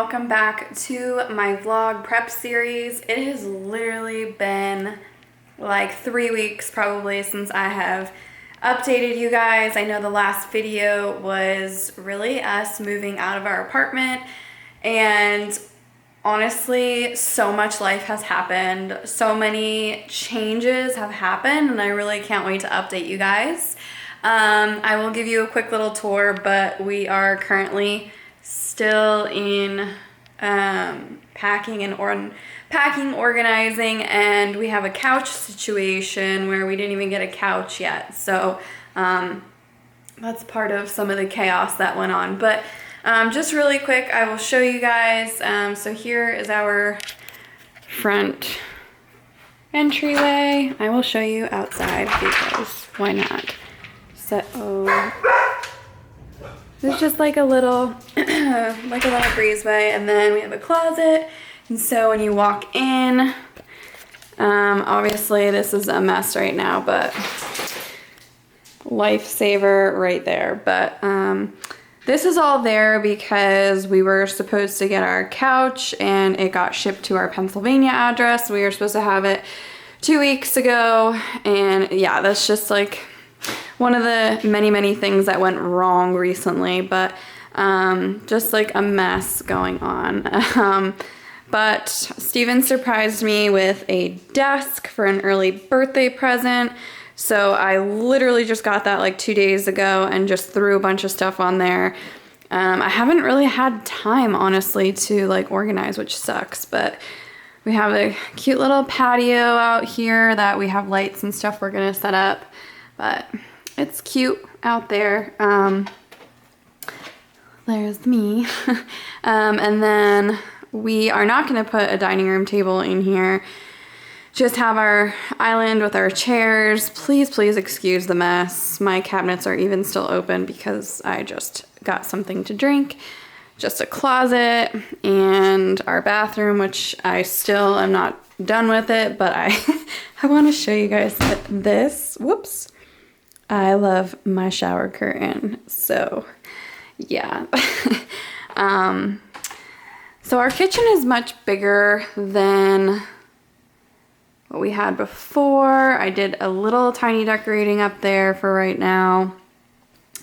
welcome back to my vlog prep series. It has literally been like 3 weeks probably since I have updated you guys. I know the last video was really us moving out of our apartment, and honestly, so much life has happened. So many changes have happened, and I really can't wait to update you guys. I will give you a quick little tour, but we are currently still in packing, organizing, and we have a couch situation where we didn't even get a couch yet. So that's part of some of the chaos that went on. But just really quick, I will show you guys. So here is our front entryway. I will show you outside because why not? So there's just like a little breezeway, and then we have a closet. And so when you walk in, obviously this is a mess right now, but lifesaver right there. But this is all there because we were supposed to get our couch and it got shipped to our Pennsylvania address. We were supposed to have it 2 weeks ago, and yeah, that's just like one of the many things that went wrong recently, but just like a mess going on. But Steven surprised me with a desk for an early birthday present. So I literally just got that like 2 days ago and just threw a bunch of stuff on there. I haven't really had time, honestly, to like organize, which sucks, but we have a cute little patio out here that we have lights and stuff we're gonna set up, but it's cute out there. There's me. And then we are not gonna put a dining room table in here. Just have our island with our chairs. Please excuse the mess. My cabinets are even still open because I just got something to drink. Just a closet and our bathroom, which I still am not done with it, but I wanna show you guys this. Whoops. I love my shower curtain, so yeah. So our kitchen is much bigger than what we had before. I did a little tiny decorating up there for right now.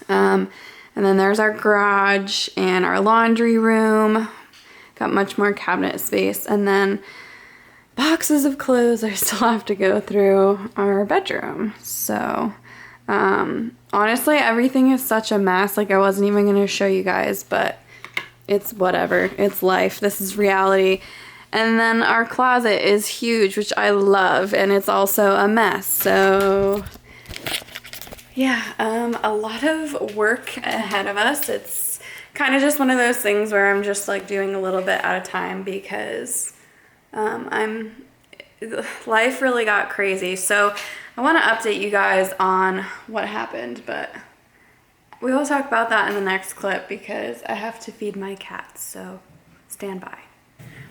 And then there's our garage and our laundry room. Got much more cabinet space. And then boxes of clothes I still have to go through our bedroom. So honestly, everything is such a mess. Like, I wasn't even gonna show you guys, but it's whatever. It's life. This is reality. And then our closet is huge, which I love, and it's also a mess. So yeah, a lot of work ahead of us. It's kind of just one of those things where I'm just like doing a little bit at a time because life really got crazy. So I want to update you guys on what happened, but we will talk about that in the next clip because I have to feed my cats, so stand by.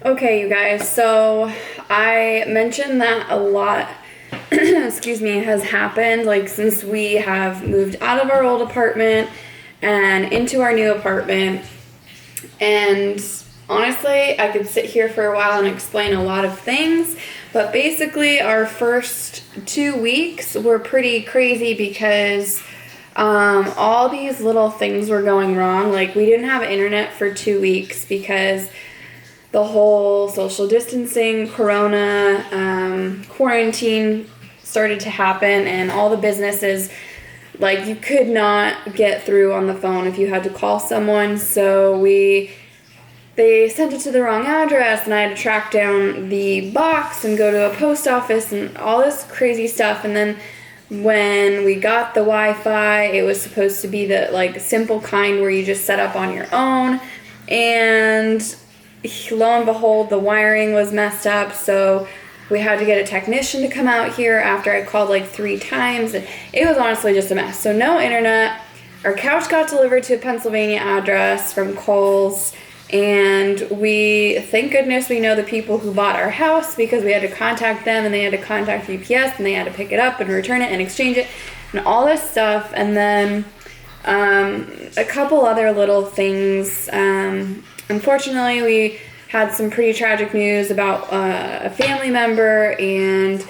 Okay, you guys, so I mentioned that a lot, excuse me, has happened, like since we have moved out of our old apartment and into our new apartment. And honestly, I could sit here for a while and explain a lot of things, but basically our first 2 weeks were pretty crazy because all these little things were going wrong. Like, we didn't have internet for 2 weeks because the whole social distancing, corona, quarantine started to happen, and all the businesses, like, you could not get through on the phone if you had to call someone. So they sent it to the wrong address, and I had to track down the box and go to a post office and all this crazy stuff. And then when we got the Wi-Fi, it was supposed to be the like simple kind where you just set up on your own, and lo and behold, the wiring was messed up, so we had to get a technician to come out here after I called like 3 times. And it was honestly just a mess. So no internet. Our couch got delivered to a Pennsylvania address from Kohl's, and thank goodness we know the people who bought our house, because we had to contact them, and they had to contact UPS, and they had to pick it up and return it and exchange it and all this stuff. And then A couple other little things. Unfortunately, we had some pretty tragic news about a family member, and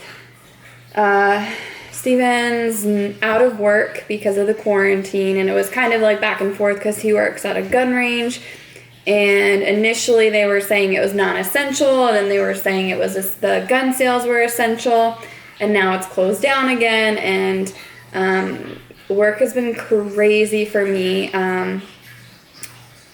Steven's out of work because of the quarantine, and it was kind of like back and forth because he works at a gun range, and initially they were saying it was non-essential, and then they were saying it was the gun sales were essential, and now it's closed down again, and work has been crazy for me.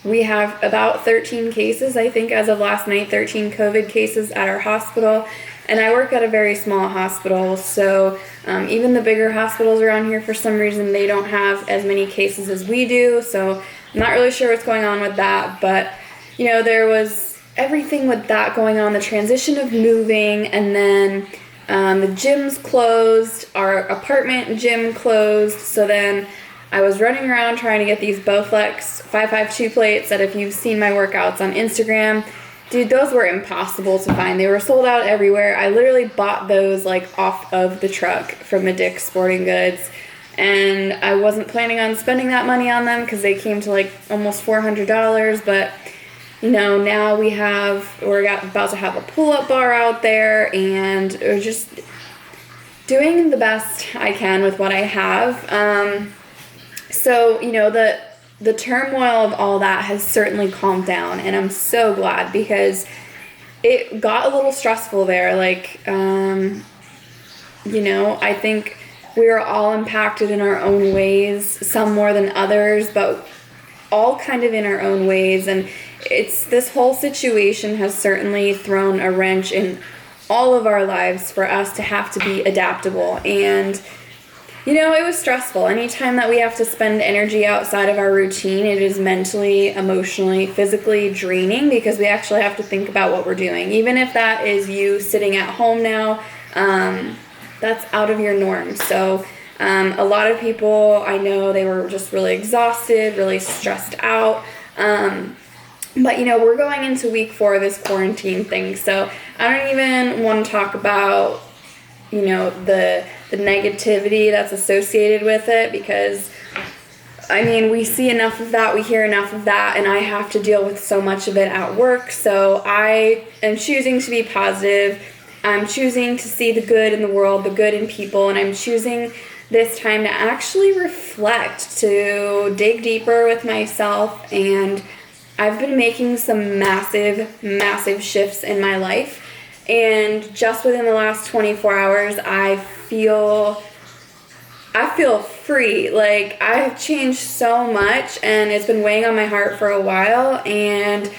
We have about 13 cases, I think, as of last night, 13 COVID cases at our hospital. And I work at a very small hospital, so even the bigger hospitals around here, for some reason, they don't have as many cases as we do. So I'm not really sure what's going on with that. But, you know, there was everything with that going on, the transition of moving, and then the gym's closed, our apartment gym closed. So then I was running around trying to get these Bowflex 552 plates that, if you've seen my workouts on Instagram, dude, those were impossible to find. They were sold out everywhere. I literally bought those like off of the truck from a Dick's Sporting Goods, and I wasn't planning on spending that money on them because they came to like almost $400. But you know, now we're about to have a pull-up bar out there, and we're just doing the best I can with what I have. So, you know, the turmoil of all that has certainly calmed down, and I'm so glad, because it got a little stressful there. Like, you know, I think we are all impacted in our own ways, some more than others, but all kind of in our own ways. And this whole situation has certainly thrown a wrench in all of our lives for us to have to be adaptable. And you know, it was stressful. Anytime that we have to spend energy outside of our routine, it is mentally, emotionally, physically draining, because we actually have to think about what we're doing. Even if that is you sitting at home now, that's out of your norm. So a lot of people, I know, they were just really exhausted, really stressed out. But, you know, we're going into week 4 of this quarantine thing. So I don't even want to talk about, you know, the negativity that's associated with it, because I mean, we see enough of that, we hear enough of that, and I have to deal with so much of it at work. So I am choosing to be positive. I'm choosing to see the good in the world, the good in people, and I'm choosing this time to actually reflect, to dig deeper with myself. And I've been making some massive, massive shifts in my life. And just within the last 24 hours, I feel free. Like, I've changed so much, and it's been weighing on my heart for a while. And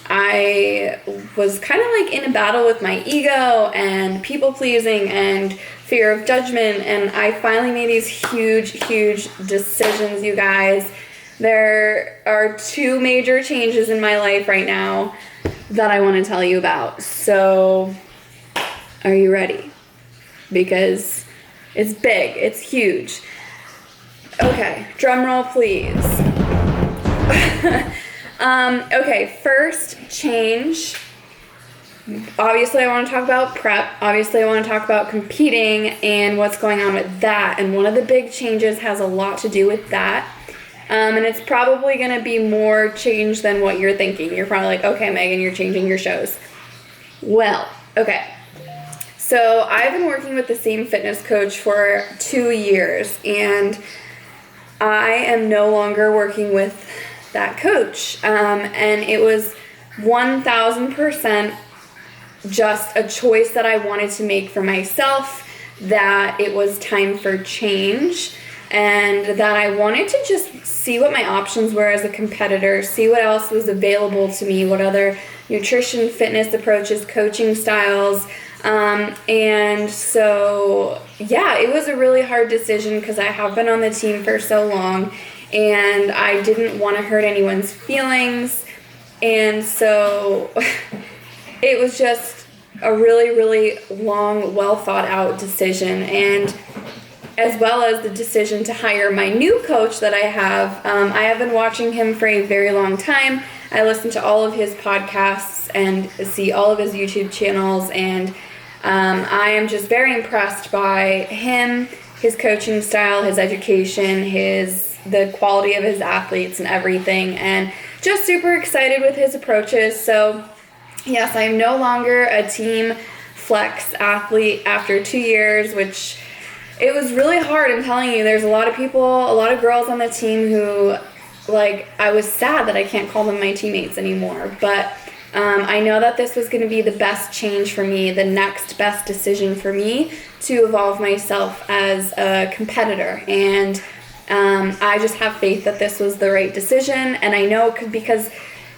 I was kind of like in a battle with my ego and people pleasing and fear of judgment. And I finally made these huge, huge decisions, you guys. There are 2 major changes in my life right now that I want to tell you about. So, are you ready? Because it's big, it's huge. Okay, drum roll please. Okay, first change. Obviously I want to talk about prep. Obviously I want to talk about competing and what's going on with that. And one of the big changes has a lot to do with that. And it's probably going to be more change than what you're thinking. You're probably like, okay, Megan, you're changing your shows. Well, okay. So I've been working with the same fitness coach for 2 years, and I am no longer working with that coach. And it was 1000% just a choice that I wanted to make for myself, that it was time for change, and that I wanted to just see what my options were as a competitor, see what else was available to me, what other nutrition, fitness approaches, coaching styles. And so, yeah, it was a really hard decision because I have been on the team for so long, and I didn't want to hurt anyone's feelings. And so it was just a really, really long, well thought out decision. And as well as the decision to hire my new coach that I have been watching him for a very long time. I listen to all of his podcasts and see all of his YouTube channels, and I am just very impressed by him, his coaching style, his education, his the quality of his athletes and everything, and just super excited with his approaches. So yes, I'm no longer a team flex athlete after 2 years, which it was really hard. I'm telling you, there's a lot of people, a lot of girls on the team who, like, I was sad that I can't call them my teammates anymore, but I know that this was going to be the best change for me, the next best decision for me to evolve myself as a competitor. And I just have faith that this was the right decision. And I know because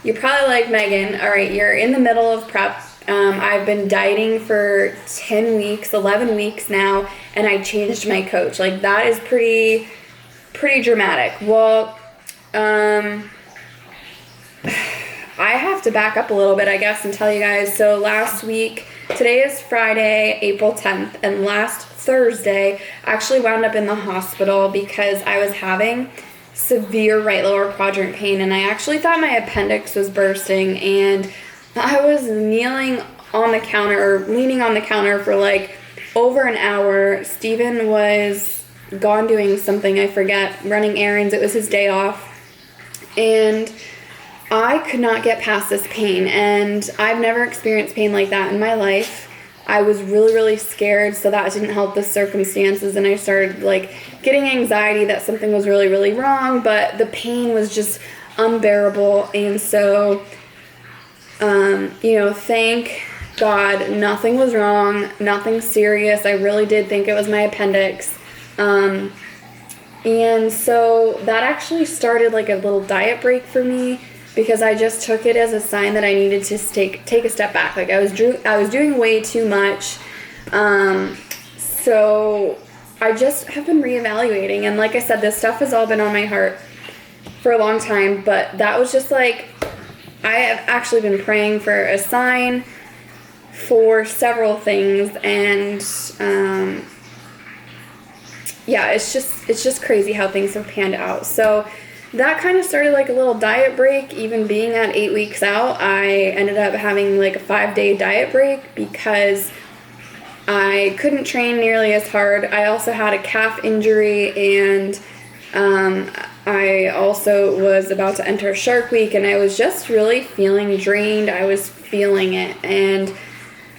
you're probably like, Megan, all right, you're in the middle of prep. I've been dieting for 10 weeks, 11 weeks now, and I changed my coach. Like, that is pretty dramatic. Well, I have to back up a little bit, I guess, and tell you guys. So last week, today is Friday, April 10th, and last Thursday, I actually wound up in the hospital because I was having severe right lower quadrant pain, and I actually thought my appendix was bursting, and I was kneeling on the counter, or leaning on the counter for like over an hour. Steven was gone doing something, I forget, running errands. It was his day off, and I could not get past this pain, and I've never experienced pain like that in my life. I was really scared, so that didn't help the circumstances, and I started like getting anxiety that something was really wrong, but the pain was just unbearable. And so thank God nothing was wrong, nothing serious. I really did think it was my appendix. And so that actually started like a little diet break for me, because I just took it as a sign that I needed to take a step back. Like, I was doing way too much. So I just have been reevaluating. And like I said, this stuff has all been on my heart for a long time. But that was just like, I have actually been praying for a sign for several things. And it's just crazy how things have panned out. So that kind of started like a little diet break. Even being at 8 weeks out, I ended up having like a 5-day diet break because I couldn't train nearly as hard. I also had a calf injury, and I also was about to enter Shark Week, and I was just really feeling drained. I was feeling it. And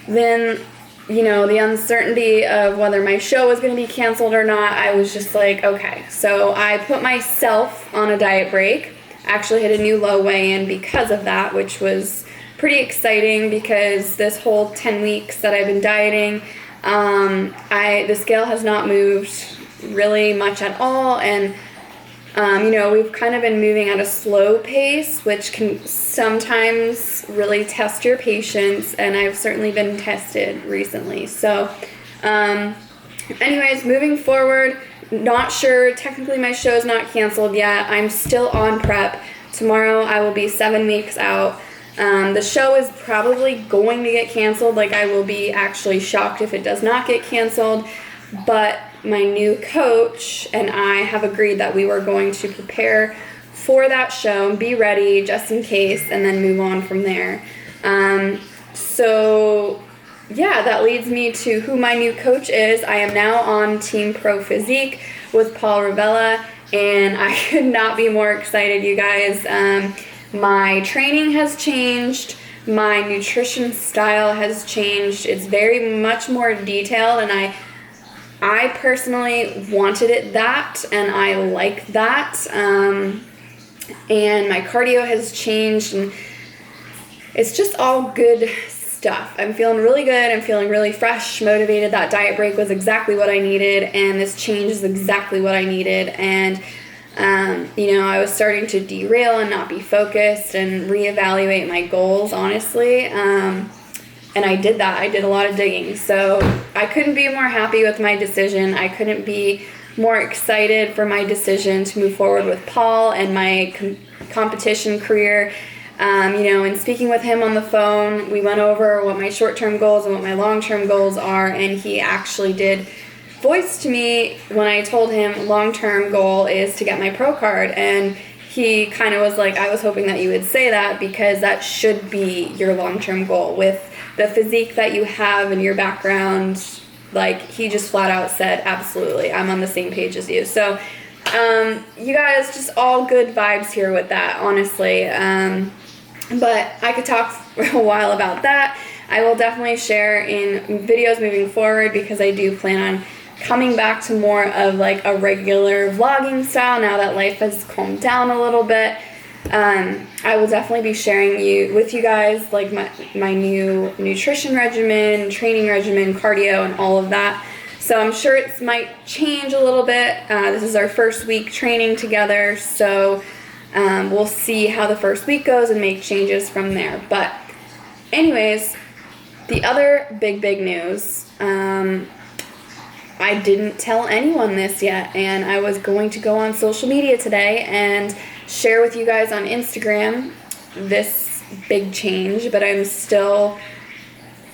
then, the uncertainty of whether my show was going to be canceled or not, I was just like, okay. So I put myself on a diet break. Actually hit a new low weigh-in because of that, which was pretty exciting because this whole 10 weeks that I've been dieting, the scale has not moved really much at all. And we've kind of been moving at a slow pace, which can sometimes really test your patience, and I've certainly been tested recently. So, anyways, moving forward, not sure. Technically, my show's not canceled yet. I'm still on prep. Tomorrow, I will be 7 weeks out. The show is probably going to get canceled. Like, I will be actually shocked if it does not get canceled, but my new coach and I have agreed that we were going to prepare for that show and be ready just in case, and then move on from there. That leads me to who my new coach is. I am now on Team Pro Physique with Paul Ravella, and I could not be more excited, you guys. My training has changed. My nutrition style has changed. It's very much more detailed, and I personally wanted it that, and I like that. And my cardio has changed, and it's just all good stuff. I'm feeling really good. I'm feeling really fresh, motivated. That diet break was exactly what I needed, and this change is exactly what I needed. And, I was starting to derail and not be focused and reevaluate my goals, honestly. And I did that. I did a lot of digging. So I couldn't be more happy with my decision. I couldn't be more excited for my decision to move forward with Paul and my competition career. And speaking with him on the phone, we went over what my short-term goals and what my long-term goals are, and he actually did voice to me when I told him long-term goal is to get my pro card, and he kind of was like, I was hoping that you would say that because that should be your long-term goal with the physique that you have and your background. Like, he just flat out said, absolutely, I'm on the same page as you. So You guys, just all good vibes here with that, honestly. But I could talk for a while about that. I will definitely share in videos moving forward because I do plan on coming back to more of like a regular vlogging style now that life has calmed down a little bit. I will definitely be sharing with you guys like my new nutrition regimen, training regimen, cardio, and all of that. So I'm sure it might change a little bit. This is our first week training together, so we'll see how the first week goes and make changes from there. But anyways, the other big news, I didn't tell anyone this yet, and I was going to go on social media today and share with you guys on Instagram this big change, but I'm still,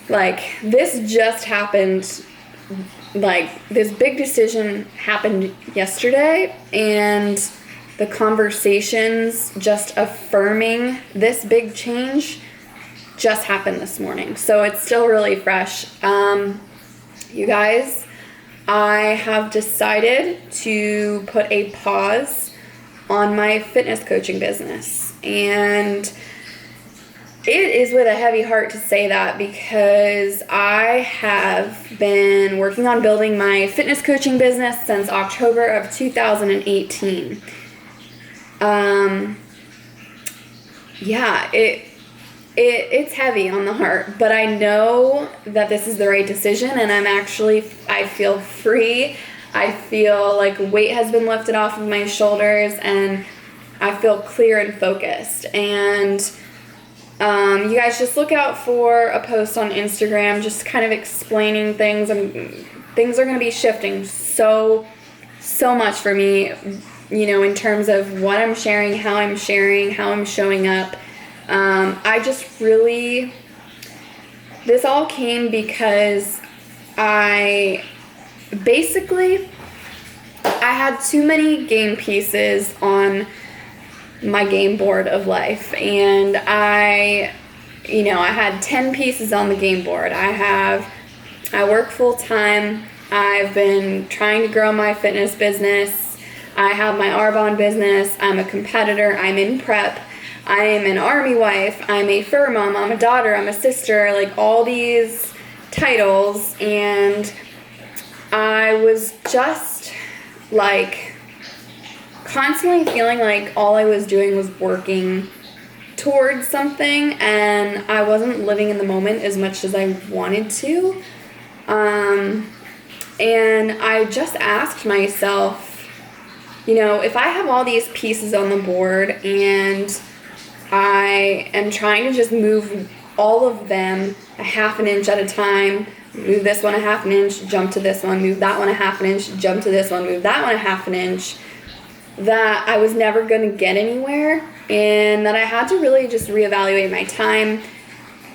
like, this just happened, like, this big decision happened yesterday, and the conversations just affirming this big change just happened this morning. So it's still really fresh. You guys, I have decided to put a pause on my fitness coaching business, and it is with a heavy heart to say that because I have been working on building my fitness coaching business since October of 2018. Yeah, it's heavy on the heart, but I know that this is the right decision, and I feel free. I feel like weight has been lifted off of my shoulders, and I feel clear and focused. And you guys just look out for a post on Instagram just kind of explaining things, and things are going to be shifting so much for me, you know, in terms of what I'm sharing, how I'm showing up. I just really, this all came because I had too many game pieces on my game board of life, and I had 10 pieces on the game board. I work full time. I've been trying to grow my fitness business. I have my ARBONNE business. I'm a competitor. I'm in prep. I am an army wife. I'm a fur mom. I'm a daughter. I'm a sister. Like, all these titles, and I was just like constantly feeling like all I was doing was working towards something, and I wasn't living in the moment as much as I wanted to. And I just asked myself, you know, if I have all these pieces on the board and I am trying to just move all of them a half an inch at a time, move this one a half an inch, jump to this one, move that one a half an inch, jump to this one, move that one a half an inch, that I was never going to get anywhere, and that I had to really just reevaluate my time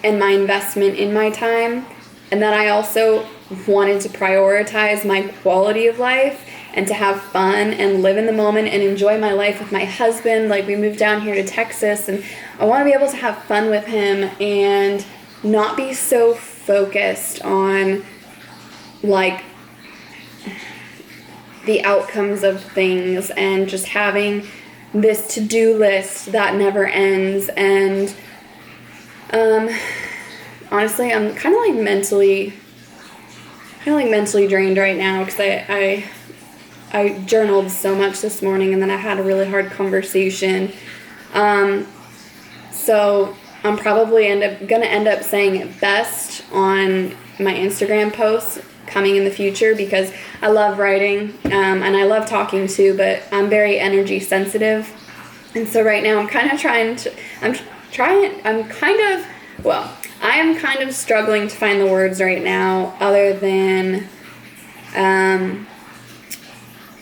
and my investment in my time, and that I also wanted to prioritize my quality of life and to have fun and live in the moment and enjoy my life with my husband. Like, we moved down here to Texas, and I want to be able to have fun with him and not be so focused on, like, the outcomes of things and just having this to-do list that never ends. And honestly, I'm kind of like mentally drained right now because I journaled so much this morning, and then I had a really hard conversation. So I'm probably gonna end up saying it best on my Instagram posts coming in the future, because I love writing, and I love talking too, but I'm very energy sensitive. And so right now I am kind of struggling to find the words right now, other than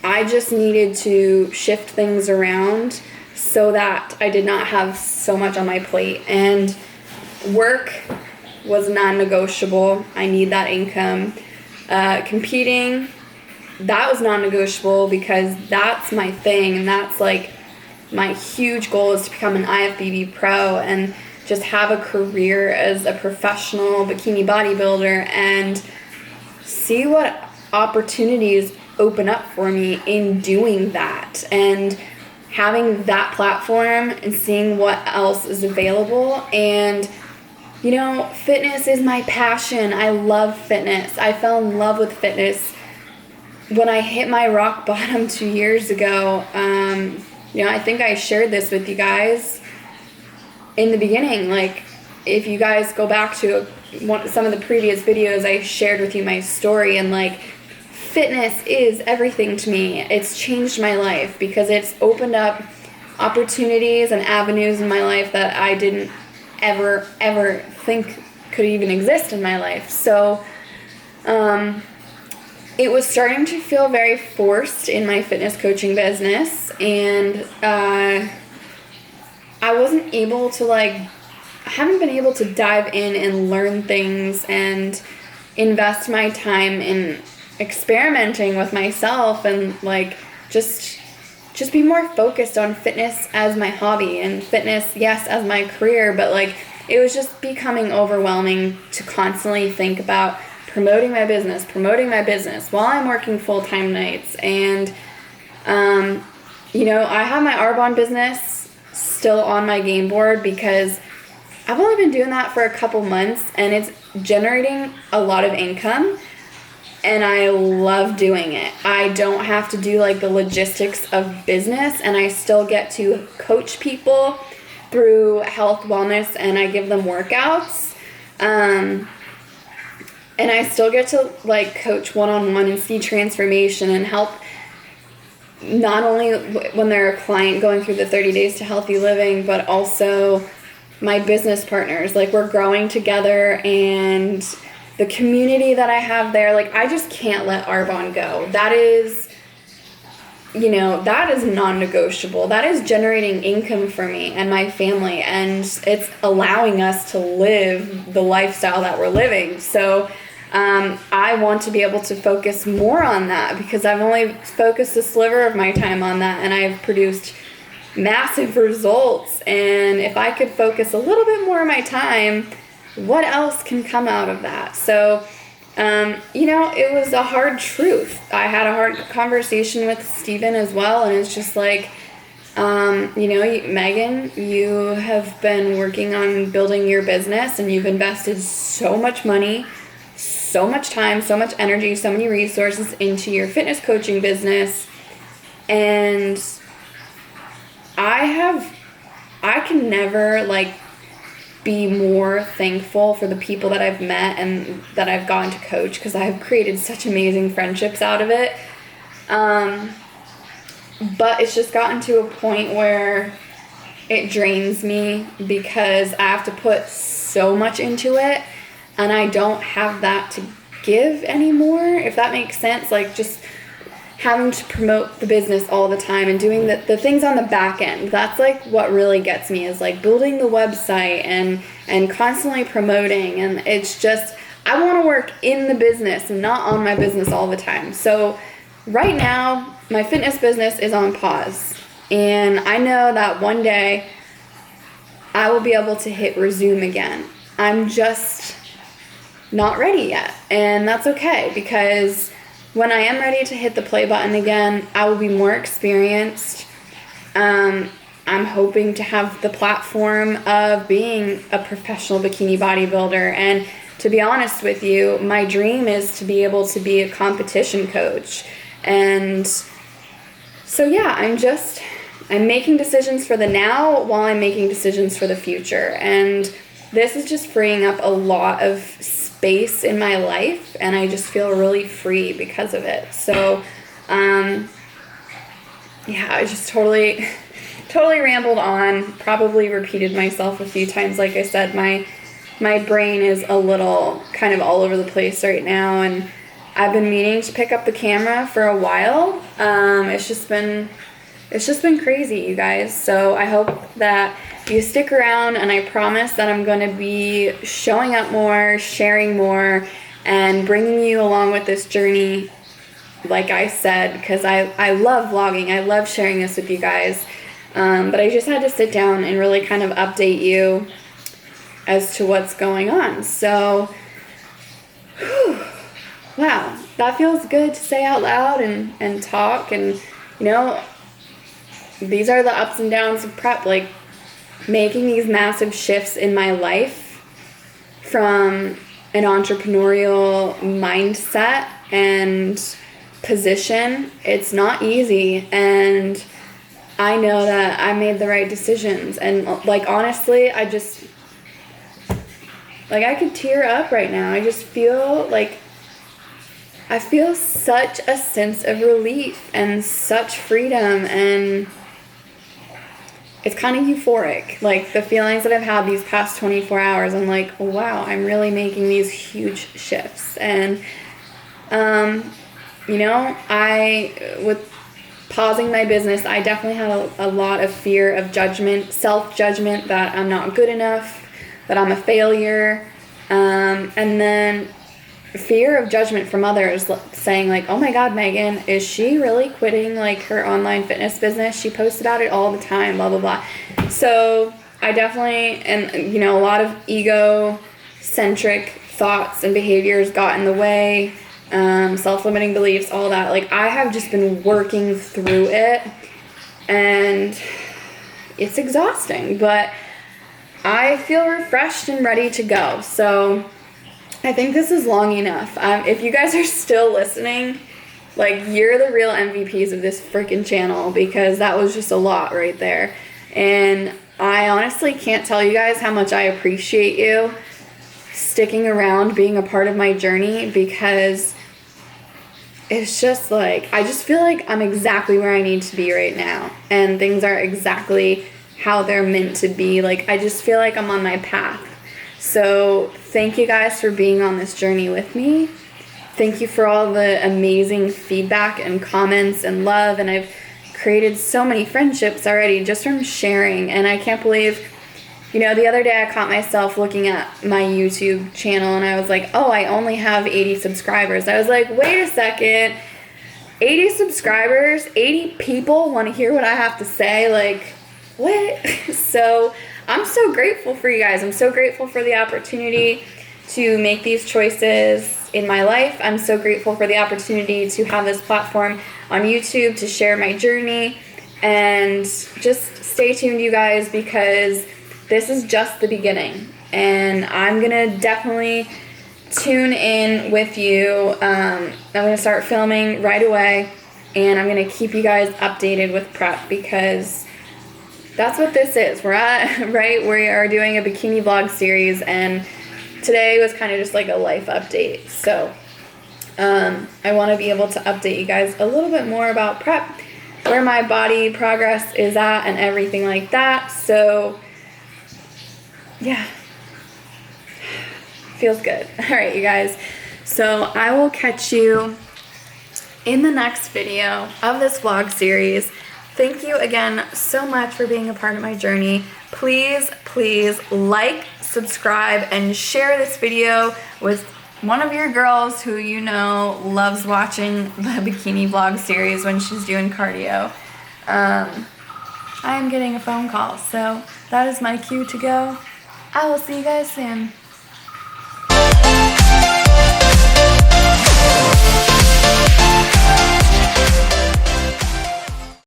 I just needed to shift things around so that I did not have so much on my plate. And work was non-negotiable. I need that income. Competing, that was non-negotiable because that's my thing, and that's like my huge goal is to become an IFBB pro and just have a career as a professional bikini bodybuilder and see what opportunities open up for me in doing that, and having that platform and seeing what else is available. And you know, fitness is my passion. I love fitness. I fell in love with fitness when I hit my rock bottom 2 years ago. You know, I think I shared this with you guys in the beginning. Like, if you guys go back to some of the previous videos, I shared with you my story, and like, fitness is everything to me. It's changed my life because it's opened up opportunities and avenues in my life that I didn't ever think could even exist in my life. So it was starting to feel very forced in my fitness coaching business, and I wasn't able to I haven't been able to dive in and learn things and invest my time in experimenting with myself, and like just be more focused on fitness as my hobby, and fitness, yes, as my career. But like, it was just becoming overwhelming to constantly think about promoting my business while I'm working full-time nights. And you know, I have my ARBONNE business still on my game board because I've only been doing that for a couple months, and it's generating a lot of income, and I love doing it. I don't have to do like the logistics of business, and I still get to coach people through health, wellness, and I give them workouts. And I still get to like coach one-on-one and see transformation and help, not only when they're a client going through the 30 days to healthy living, but also my business partners. Like, we're growing together, and the community that I have there, like, I just can't let ARBONNE go. That is, you know, that is non-negotiable. That is generating income for me and my family, and it's allowing us to live the lifestyle that we're living. So I want to be able to focus more on that, because I've only focused a sliver of my time on that, and I've produced massive results. And if I could focus a little bit more of my time, what else can come out of that? So you know, it was a hard truth. I had a hard conversation with Steven as well, and it's just like, you know, Megan, you have been working on building your business, and you've invested so much money, so much time, so much energy, so many resources into your fitness coaching business, and I can never like be more thankful for the people that I've met and that I've gotten to coach, because I've created such amazing friendships out of it. But it's just gotten to a point where it drains me, because I have to put so much into it, and I don't have that to give anymore, if that makes sense. Like, just having to promote the business all the time and doing the things on the back end. That's like what really gets me, is like building the website and constantly promoting. And it's just, I want to work in the business and not on my business all the time. So right now, my fitness business is on pause, and I know that one day I will be able to hit resume again. I'm just not ready yet, and that's okay, because when I am ready to hit the play button again, I will be more experienced. I'm hoping to have the platform of being a professional bikini bodybuilder. And to be honest with you, my dream is to be able to be a competition coach. And so yeah, I'm making decisions for the now while I'm making decisions for the future. And this is just freeing up a lot of space in my life, and I just feel really free because of it. So yeah, I just totally rambled on, probably repeated myself a few times. Like I said, my brain is a little kind of all over the place right now, and I've been meaning to pick up the camera for a while. It's just been crazy, you guys. So I hope that you stick around, and I promise that I'm going to be showing up more, sharing more, and bringing you along with this journey, like I said, because I love vlogging. I love sharing this with you guys. But I just had to sit down and really kind of update you as to what's going on. So, wow. that feels good to say out loud and talk. And, you know, these are the ups and downs of prep, like making these massive shifts in my life from an entrepreneurial mindset and position. It's not easy, and I know that I made the right decisions. And like, honestly, I just, like, I could tear up right now. I just feel like I feel such a sense of relief and such freedom, and it's kind of euphoric. Like, the feelings that I've had these past 24 hours, I'm like, oh, wow, I'm really making these huge shifts. And, you know, with pausing my business, I definitely had a lot of fear of judgment, self-judgment, that I'm not good enough, that I'm a failure, and then fear of judgment from others, saying like, oh my God, Megan, is she really quitting like her online fitness business? She posts about it all the time, blah, blah, blah. So I definitely, and you know, a lot of ego-centric thoughts and behaviors got in the way, self-limiting beliefs, all that. Like, I have just been working through it, and it's exhausting, but I feel refreshed and ready to go. So I think this is long enough. If you guys are still listening, like, you're the real MVPs of this freaking channel, because that was just a lot right there. And I honestly can't tell you guys how much I appreciate you sticking around, being a part of my journey, because it's just like, I just feel like I'm exactly where I need to be right now, and things are exactly how they're meant to be. Like, I just feel like I'm on my path. So thank you guys for being on this journey with me. Thank you for all the amazing feedback and comments and love. And I've created so many friendships already just from sharing. And I can't believe, you know, the other day I caught myself looking at my YouTube channel, and I was like, oh, I only have 80 subscribers. I was like, wait a second, 80 subscribers, 80 people want to hear what I have to say? Like, what? So I'm so grateful for you guys. I'm so grateful for the opportunity to make these choices in my life. I'm so grateful for the opportunity to have this platform on YouTube to share my journey. And just stay tuned, you guys, because this is just the beginning. And I'm going to definitely tune in with you. I'm going to start filming right away, and I'm going to keep you guys updated with prep, because that's what this is. We're at, right? We are doing a bikini vlog series, and today was kind of just like a life update. So I want to be able to update you guys a little bit more about prep, where my body progress is at, and everything like that. So yeah, feels good. All right, you guys. So I will catch you in the next video of this vlog series. Thank you again so much for being a part of my journey. Please, please like, subscribe, and share this video with one of your girls who you know loves watching the bikini vlog series when she's doing cardio. I am getting a phone call, so that is my cue to go. I will see you guys soon.